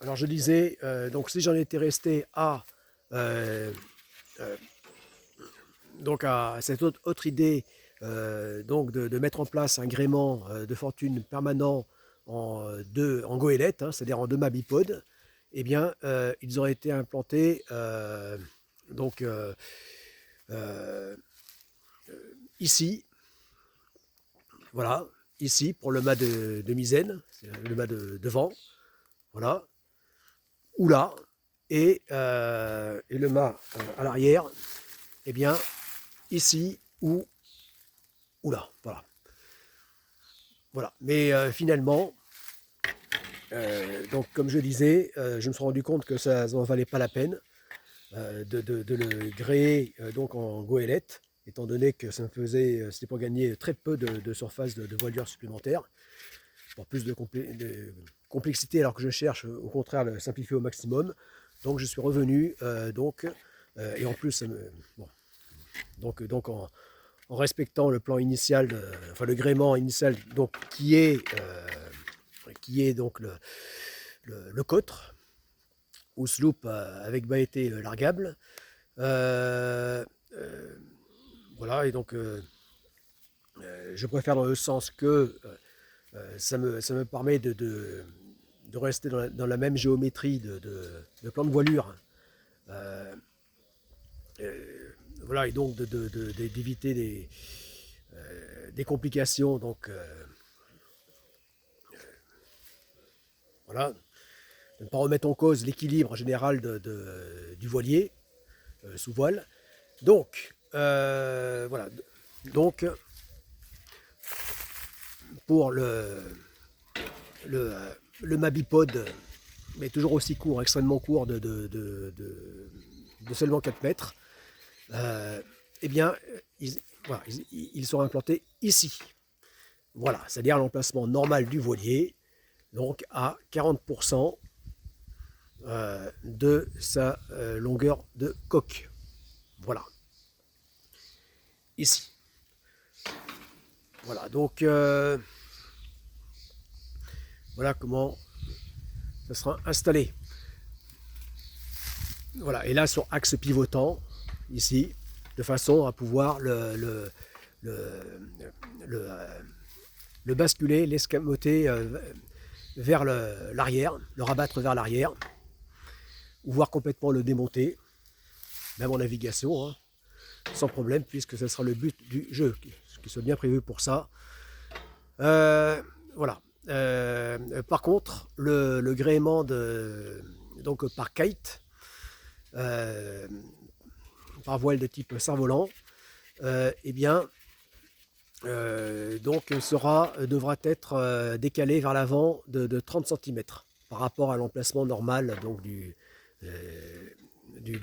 Alors je disais, donc si j'en étais resté euh, euh, à cette autre idée donc de mettre en place un gréement de fortune permanent en goélette, hein, c'est-à-dire en deux mâts bipodes, eh bien, ils auraient été implantés donc euh, ici, voilà, ici pour le mât de misaine, c'est le mât de devant, voilà, ou là, et le mât à l'arrière, eh bien, ici ou là, voilà. Voilà. Mais finalement, donc comme je disais, je me suis rendu compte que ça n'en valait pas la peine de le gréer donc en goélette, étant donné que ça me faisait, c'était pour gagner très peu de surface de voilure supplémentaire, pour plus de complexité, alors que je cherche au contraire le simplifier au maximum. Donc je suis revenu et en plus, bon, en respectant le plan initial, enfin le gréement initial, donc qui est donc le cotre ou sloop avec baïté largable. Euh, euh, voilà, et donc je préfère dans le sens que ça me permet de rester dans la même géométrie de plan de voilure. Euh, voilà, et donc d'éviter des complications. Donc voilà, de ne pas remettre en cause l'équilibre général du voilier sous voile. Donc, voilà. Donc, pour le, le Mabipod, mais toujours aussi court, extrêmement court, de seulement 4 mètres, eh bien, voilà, ils sont implantés ici. Voilà, c'est-à-dire l'emplacement normal du voilier, donc à 40% de sa longueur de coque. Voilà, ici. Voilà, donc voilà comment ça sera installé. Voilà, et là sur axe pivotant, ici, de façon à pouvoir le, le, le basculer, l'escamoter vers l'arrière, le rabattre vers l'arrière, ou voire complètement le démonter, même en navigation, hein, sans problème, puisque ce sera le but du jeu, qui soit bien prévu pour ça. Voilà. Par contre, le gréement donc par kite, euh, par voile de type cerf-volant, eh bien, donc devra être décalé vers l'avant de 30 cm par rapport à l'emplacement normal donc du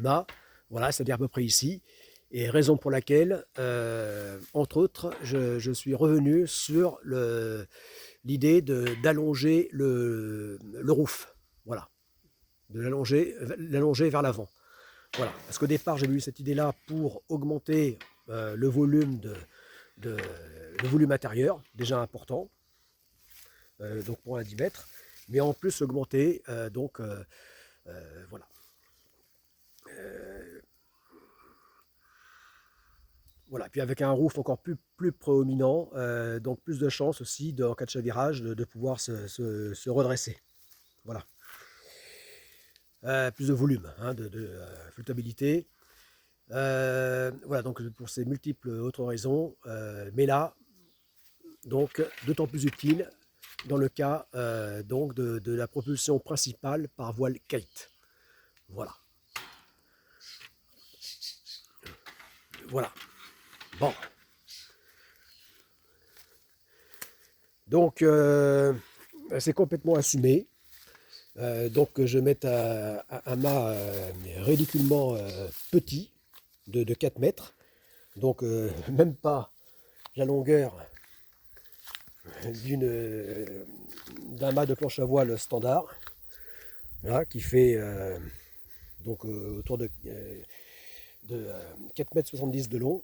mât. Voilà, c'est-à-dire à peu près ici. Et raison pour laquelle, entre autres, je suis revenu sur l'idée d'allonger le roof. Voilà, de l'allonger vers l'avant. Voilà, parce qu'au départ, j'ai eu cette idée-là pour augmenter le volume de, le volume intérieur, déjà important, donc pour un 10 mètres, mais en plus augmenter, voilà. Voilà, puis avec un roof encore plus proéminent, donc plus de chances aussi, en cas de chavirage, de pouvoir se redresser. Voilà. Plus de volume, hein, flottabilité. Voilà, donc pour ces multiples autres raisons, mais là, donc d'autant plus utile dans le cas donc de la propulsion principale par voile kite. Voilà. Voilà. Bon. Donc, c'est complètement assumé. Donc, je mets un mât ridiculement petit, de 4 mètres. Donc, même pas la longueur d'un mât de planche à voile standard, là, qui fait donc autour de 4,70 m de long.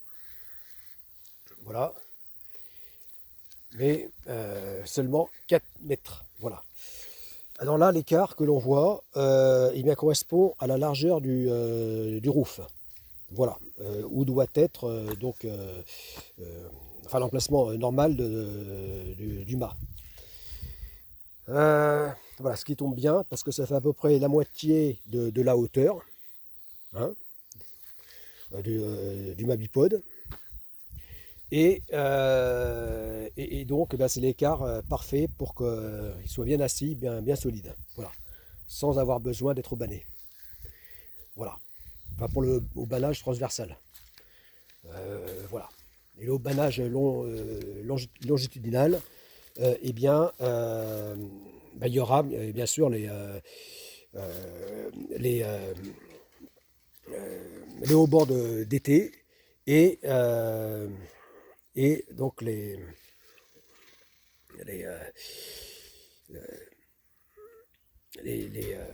Voilà. Mais seulement 4 mètres. Voilà. Alors là, l'écart que l'on voit, eh bien, correspond à la largeur du roof. Voilà, où doit être enfin, l'emplacement normal du mât. Voilà, ce qui tombe bien, parce que ça fait à peu près la moitié de la hauteur, hein, du mât bipode. Et donc, ben, c'est l'écart parfait pour qu'il soit bien assis, bien solide. Voilà, sans avoir besoin d'être banné. Voilà, enfin pour le haubanage transversal. Voilà. Et le haubanage longitudinal, eh bien, ben, il y aura bien sûr les, les haubans d'été et donc les, euh, les, les, euh,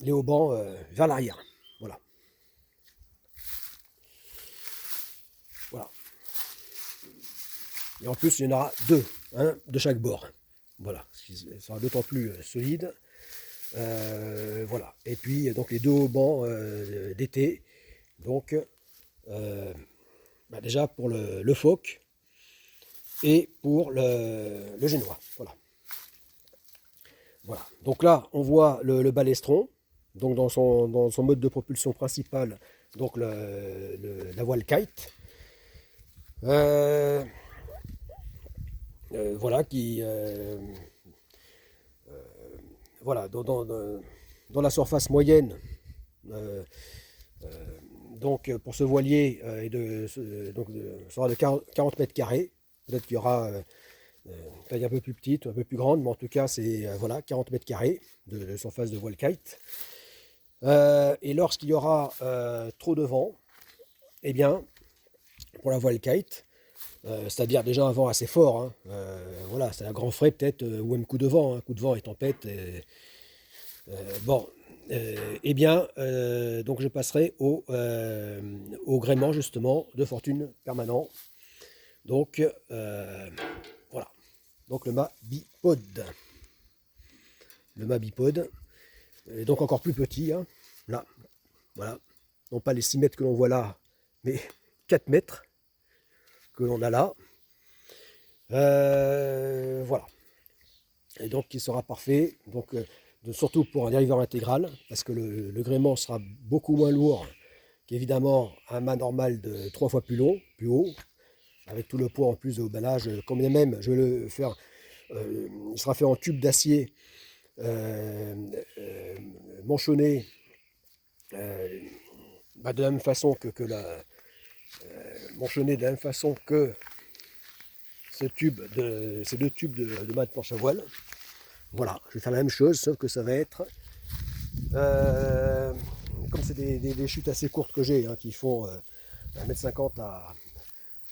les haubans vers l'arrière. Voilà. Voilà. Et en plus, il y en aura deux, hein, de chaque bord. Voilà, ce qui sera d'autant plus solide. Voilà. Et puis, donc, les deux haubans d'été. Donc, bah, déjà pour le phoque et pour le génois. Voilà. Voilà. Donc là, on voit le balestron, donc dans son mode de propulsion principal, donc la voile kite. Euh, voilà, voilà, dans la surface moyenne, euh, donc pour ce voilier sera de 40 mètres carrés. Peut-être qu'il y aura une taille un peu plus petite, un peu plus grande, mais en tout cas c'est voilà, 40 mètres carrés de surface de voile kite. Et lorsqu'il y aura trop de vent, eh bien, pour la voile kite, c'est-à-dire déjà un vent assez fort, hein, voilà, c'est un grand frais peut-être, ou un coup de vent, hein, coup de vent et tempête. Bon, eh bien, donc je passerai au gréement justement de fortune permanent. Donc, voilà. Donc le mât bipode. Le mât bipode est donc encore plus petit, hein, là, voilà. Non pas les 6 mètres que l'on voit là, mais 4 mètres que l'on a là. Voilà. Et donc qui sera parfait, donc surtout pour un dériveur intégral, parce que le gréement sera beaucoup moins lourd qu'évidemment un mât normal de 3 fois plus long, plus haut, avec tout le poids en plus de haubanage, quand bien même je vais le faire, il sera fait en tube d'acier euh, euh, manchonné bah, de la même façon manchonné de la même façon que ces deux tubes de mât de planche à voile. Voilà, je vais faire la même chose, sauf que ça va être, euh, comme c'est des chutes assez courtes que j'ai, hein, qui font 1,50 m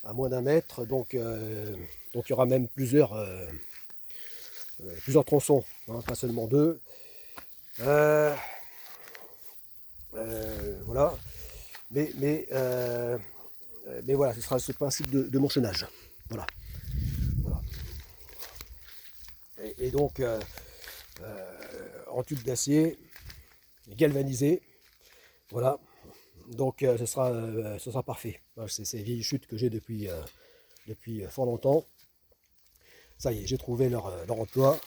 à moins d'un mètre, donc il y aura même plusieurs tronçons, hein, pas seulement deux. Voilà, mais voilà, ce sera ce principe de manchonnage. Voilà, voilà. Et donc, en tube d'acier, galvanisé, voilà. Donc, ce sera parfait. C'est ces vieilles chutes que j'ai depuis fort longtemps. Ça y est, j'ai trouvé leur emploi.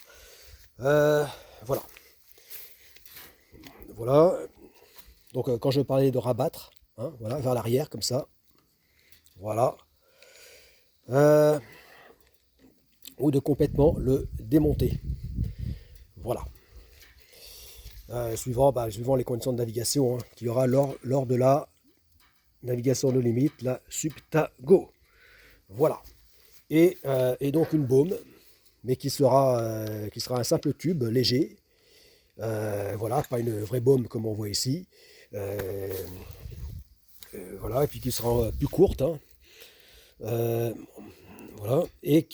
Voilà. Voilà. Donc, quand je parlais de rabattre, hein, voilà, vers l'arrière, comme ça. Voilà. Euh, ou de complètement le démonter. Voilà. Suivant les conditions de navigation, hein, qu'il y aura lors de la navigation de limite, la Subtago. Voilà. Et donc une baume, mais qui sera un simple tube léger. Voilà, pas une vraie baume comme on voit ici. Euh, voilà, et puis qui sera plus courte. Hein. Voilà, et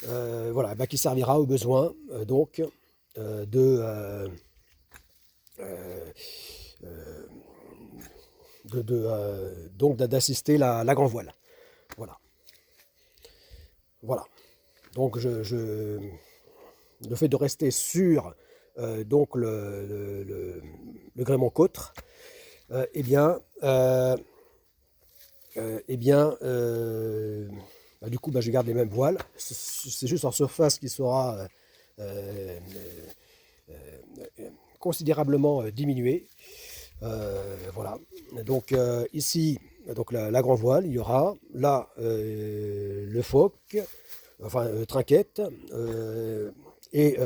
voilà, bah, qui servira au besoin donc donc d'assister la grand voile. Voilà. Voilà. Donc le fait de rester sur donc le gréement côtre, eh bien, du coup, je garde les mêmes voiles. C'est juste en surface qui sera euh, considérablement diminué. Voilà. Donc ici, donc la grand voile, il y aura là le phoque, enfin trinquette, et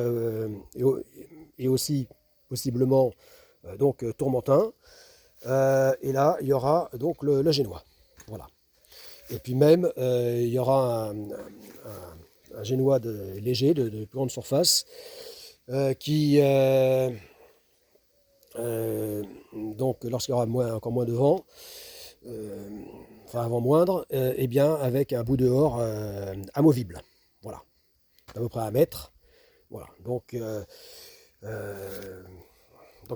aussi possiblement donc tourmentin. Et là, il y aura donc le génois. Voilà. Et puis même, il y aura un génois léger, de plus grande surface, qui, donc lorsqu'il y aura encore moins de vent, enfin un vent moindre, et bien avec un bout dehors amovible. Voilà, à peu près 1 mètre. Voilà, donc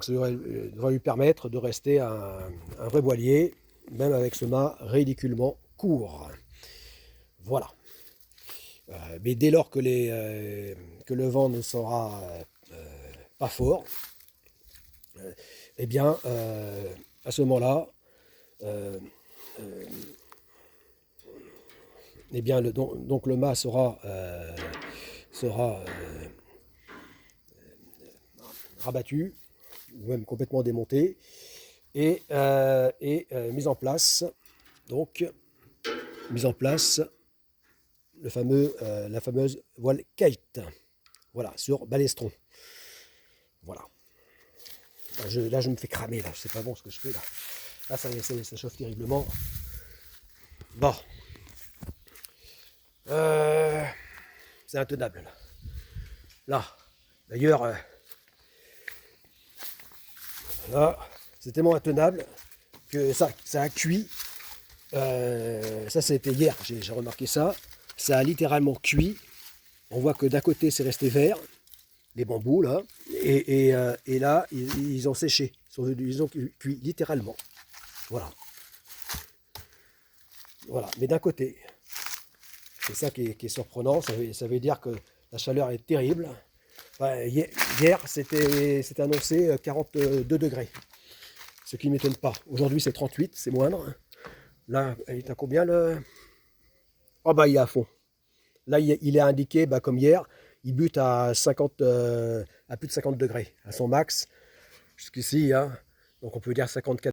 ça devrait lui permettre de rester un vrai voilier, même avec ce mât ridiculement court. Voilà. Mais dès lors que le vent ne sera pas fort, eh bien, à ce moment-là, eh bien, donc le mât sera rabattu, ou même complètement démonté, et mise en place, donc, la fameuse voile kite, voilà, sur balestron. Voilà. Là, je me fais cramer, là, c'est pas bon ce que je fais, là. Là, ça chauffe terriblement. Bon. C'est intenable, là. Là. D'ailleurs, là, c'est tellement intenable que ça a cuit. Ça, c'était hier, j'ai remarqué ça. Ça a littéralement cuit. On voit que d'un côté, c'est resté vert, les bambous, là. Et là, ils ont séché. Ils ont cuit littéralement. Voilà. Voilà. Mais d'un côté, c'est ça qui est surprenant. Ça veut dire que la chaleur est terrible. Enfin, hier, c'était annoncé 42 degrés. Ce qui ne m'étonne pas. Aujourd'hui, c'est 38, c'est moindre. Là, il est à combien le... Oh il est à fond. Là, il est indiqué, comme hier, il bute à plus de 50 degrés, à son max, jusqu'ici. Hein. Donc on peut dire 54.